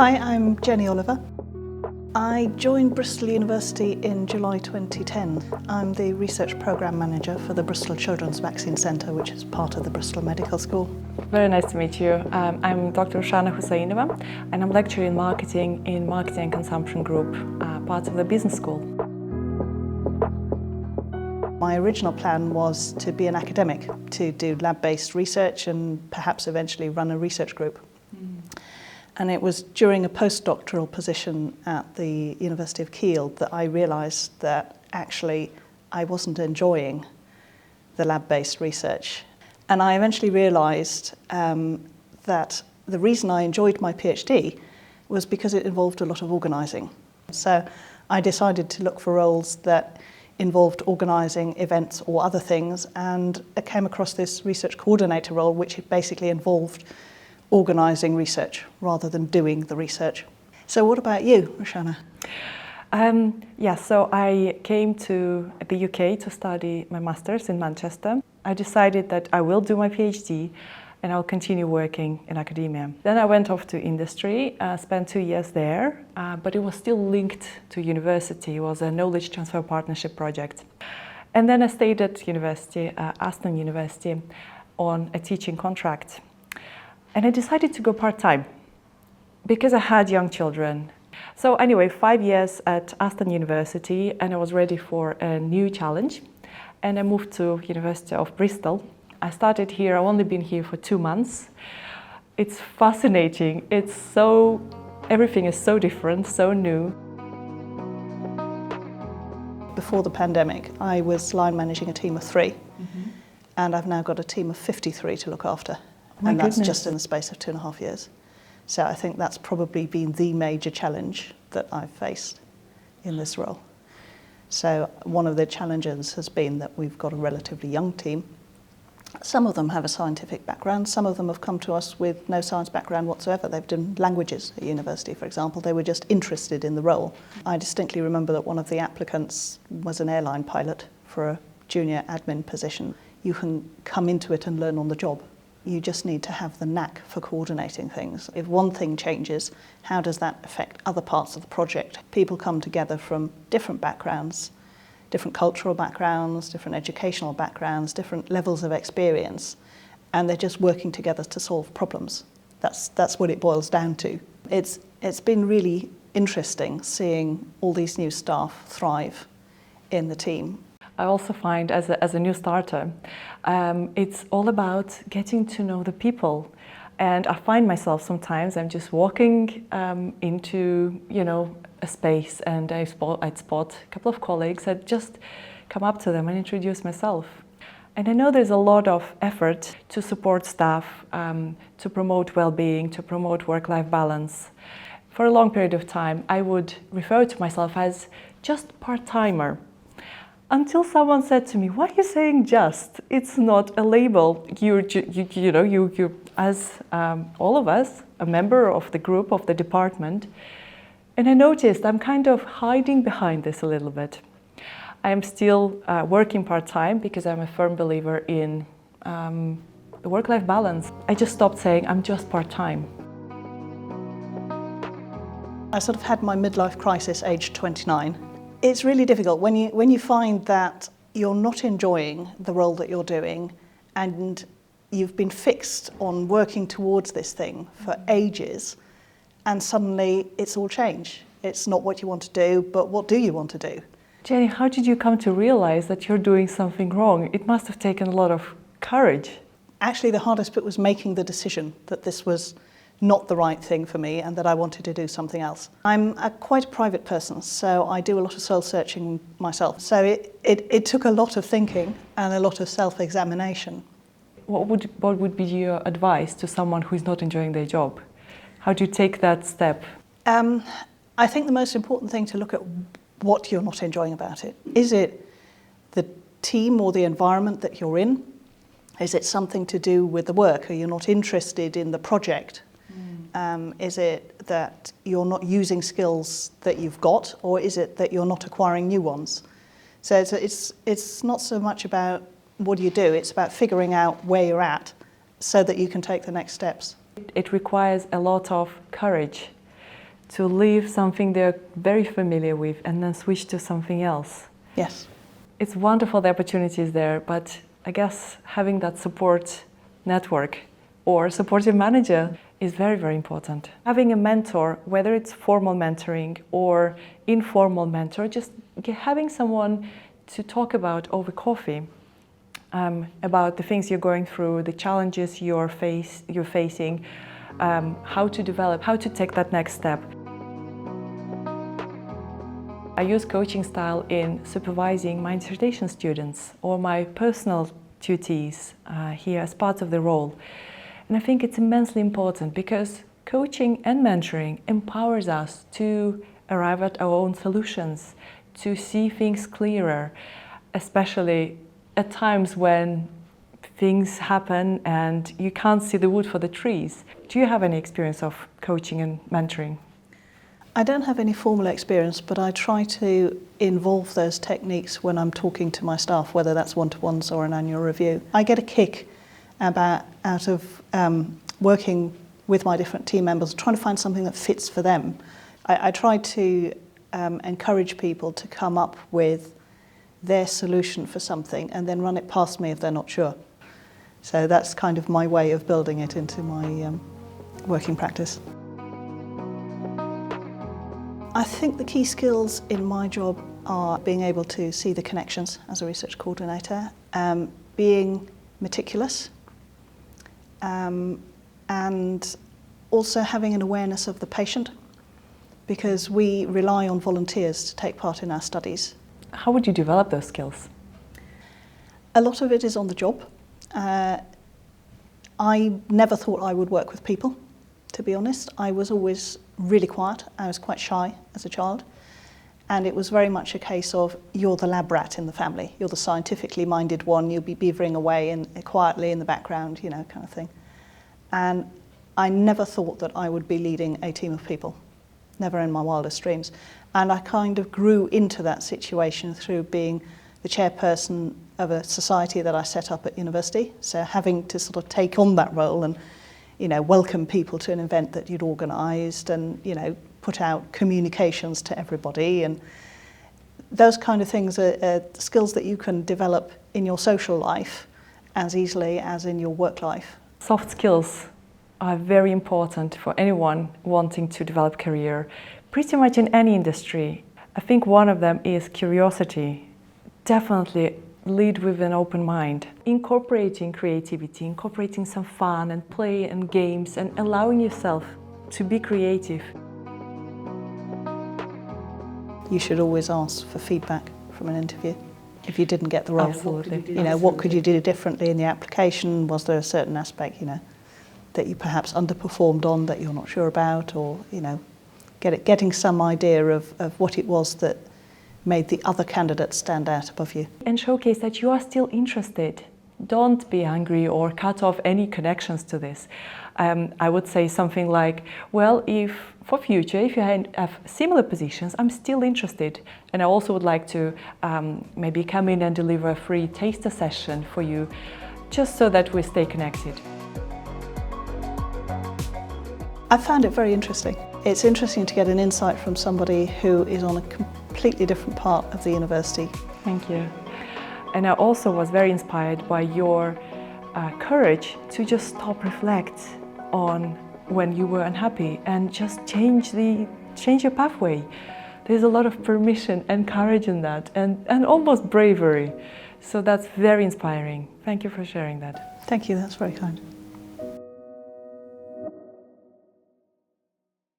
Hi, I'm Jenny Oliver. I joined Bristol University in July 2010. I'm the Research Programme Manager for the Bristol Children's Vaccine Centre, which is part of the Bristol Medical School. Very nice to meet you. I'm Dr. Rushana and I'm lecturing in Marketing and Consumption Group, part of the Business School. My original plan was to be an academic, to do lab-based research and perhaps eventually run a research group. And it was during a postdoctoral position at the University of Kiel that I realised that actually I wasn't enjoying the lab-based research. And I eventually realised that the reason I enjoyed my PhD was because it involved a lot of organising. So I decided to look for roles that involved organising events or other things, and I came across this research coordinator role, which basically involved organising research rather than doing the research. So what about you, Rushana? So I came to the UK to study my master's in Manchester. I decided that I will do my PhD and I'll continue working in academia. Then I went off to industry, spent 2 years there, but it was still linked to university. It was a knowledge transfer partnership project. And then I stayed at university, Aston University, on a teaching contract. And I decided to go part-time because I had young children. So anyway, 5 years at Aston University, and I was ready for a new challenge. And I moved to University of Bristol. I started here, I've only been here for 2 months. It's fascinating. Everything is so different, so new. Before the pandemic, I was line managing a team of 3, and I've now got a team of 53 to look after. My That's goodness. just in the space of 2.5 years. So I think that's probably been the major challenge that I've faced in this role. So one of the challenges has been that we've got a relatively young team. Some of them have a scientific background, some of them have come to us with no science background whatsoever. They've done languages at university, for example. They were just interested in the role. I distinctly remember that one of the applicants was an airline pilot for a junior admin position. You can come into it and learn on the job. You just need to have the knack for coordinating things. If one thing changes, how does that affect other parts of the project? People come together from different backgrounds, different cultural backgrounds, different educational backgrounds, different levels of experience, and they're just working together to solve problems. That's what it boils down to. It's been really interesting seeing all these new staff thrive in the team. I also find as a new starter, it's all about getting to know the people. And I find myself sometimes, I'm just walking into, a space, and I'd spot a couple of colleagues. I'd just come up to them and introduce myself. And I know there's a lot of effort to support staff, to promote well-being, to promote work-life balance. For a long period of time, I would refer to myself as just part-timer. Until someone said to me, "Why are you saying just? It's not a label. You're as all of us, a member of the group, of the department." And I noticed I'm kind of hiding behind this a little bit. I am still working part-time because I'm a firm believer in the work-life balance. I just stopped saying I'm just part-time. I sort of had my midlife crisis aged 29. It's really difficult when you find that you're not enjoying the role that you're doing and you've been fixed on working towards this thing for ages, and suddenly it's all changed. It's not what you want to do, but what do you want to do? Jenny, how did you come to realize that you're doing something wrong? It must have taken a lot of courage. Actually, the hardest bit was making the decision that this was not the right thing for me and that I wanted to do something else. I'm quite a private person, so I do a lot of soul searching myself. So it took a lot of thinking and a lot of self-examination. What would be your advice to someone who's not enjoying their job? How do you take that step? I think the most important thing to look at what you're not enjoying about it. Is it the team or the environment that you're in? Is it something to do with the work? Are you not interested in the project? Is it that you're not using skills that you've got, or is it that you're not acquiring new ones? So it's not so much about what do you do, it's about figuring out where you're at so that you can take the next steps. It requires a lot of courage to leave something they're very familiar with and then switch to something else. Yes. It's wonderful the opportunity is there, but I guess having that support network or supportive manager is very, very important. Having a mentor, whether it's formal mentoring or informal mentor, just having someone to talk about over coffee, about the things you're going through, the challenges you're facing, how to develop, how to take that next step. I use coaching style in supervising my dissertation students or my personal tutees here as part of the role. And I think it's immensely important because coaching and mentoring empowers us to arrive at our own solutions, to see things clearer, especially at times when things happen and you can't see the wood for the trees. Do you have any experience of coaching and mentoring? I don't have any formal experience, but I try to involve those techniques when I'm talking to my staff, whether that's one-to-ones or an annual review. I get a kick out of working with my different team members, trying to find something that fits for them. I try to encourage people to come up with their solution for something and then run it past me if they're not sure. So that's kind of my way of building it into my working practice. I think the key skills in my job are being able to see the connections as a research coordinator, being meticulous, and also having an awareness of the patient, because we rely on volunteers to take part in our studies. How would you develop those skills? A lot of it is on the job. I never thought I would work with people, to be honest. I was always really quiet. I was quite shy as a child. And it was very much a case of, you're the lab rat in the family. You're the scientifically minded one. You'll be beavering away and quietly in the background, you know, kind of thing. And I never thought that I would be leading a team of people. Never in my wildest dreams. And I kind of grew into that situation through being the chairperson of a society that I set up at university. So having to sort of take on that role and, you know, welcome people to an event that you'd organised and, you know, put out communications to everybody. And those kind of things are skills that you can develop in your social life as easily as in your work life. Soft skills are very important for anyone wanting to develop career, pretty much in any industry. I think one of them is curiosity. Definitely lead with an open mind. Incorporating creativity, incorporating some fun and play and games and allowing yourself to be creative. You should always ask for feedback from an interview. If you didn't get the role, Absolutely. You know, what could you do differently in the application? Was there a certain aspect, you know, that you perhaps underperformed on that you're not sure about, or, you know, getting some idea of what it was that made the other candidates stand out above you. And showcase that you are still interested. Don't be angry or cut off any connections to this. I would say something like, well, if for future, if you have similar positions, I'm still interested. And I also would like to maybe come in and deliver a free taster session for you, just so that we stay connected. I found it very interesting. It's interesting to get an insight from somebody who is on a completely different part of the university. Thank you. And I also was very inspired by your courage to just stop, reflect on when you were unhappy and just change your pathway. There's a lot of permission and courage in that, and almost bravery. So that's very inspiring. Thank you for sharing that. Thank you, that's very kind.